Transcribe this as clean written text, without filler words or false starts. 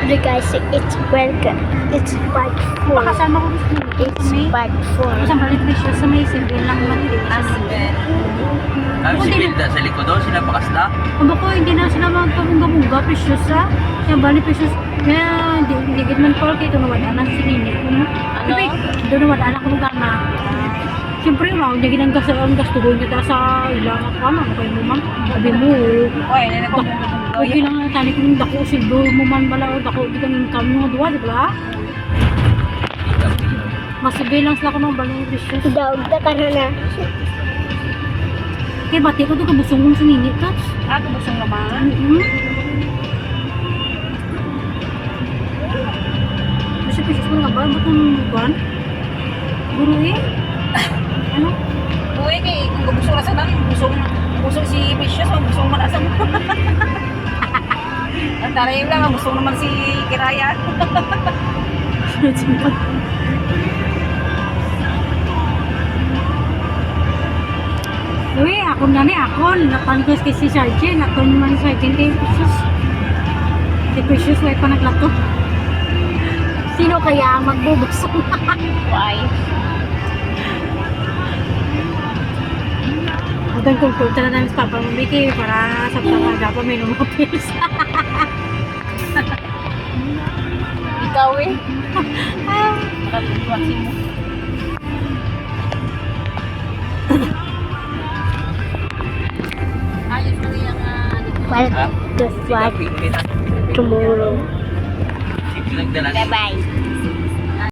Sorry guys, it's welcome. It's part 4. Pakasama ko gusto mo. It's part 4. Isang balik presyo sa may silbi lang matigas. Kami si Bilda sa likod doon, sinapakasla. Aba ko, hindi na sila magpabungga-bungga, precious ha. Kaya bali precious. Kaya hindi man po kayo ito nawadaan sa sinini. Ano? Doon nawadaan ako magana. Siyempre, huwag niya ginang gasto niya sa ilang ako. Ano kayo mo man? Sabi mo, Oy, nene ko huwag ginang tali ko yung dako. Silbo mo man bala o dako. Di kang income nyo nga duwa, di ba? Masibilang sila ko ng balong precious. Daog na ka na. Kaya bati ko ito kabusong kong sinini ito. busong naman. Kasi precious mo nga ba? Ba't ang buwan? Guru eh? Ano? Uy, kay kung busong na sa tan, busong si Precious, busong man asa mo. Ang taray lang, busong naman si Kiraya. Uy, ako na ni ako. Napankos kay si Sergeant. Ako naman si Sergeant kay Precious. Si Precious, may pa naglato. Sino kaya ang magbubusong? Why? Hanggang kung punta na namin sa Papa Mabiki para sa pangada pa may lumapis. Ikaw eh. Nakatutuwasin mo. Ayos na yung Part 2 tomorrow. Sige lang dala. Bye-bye.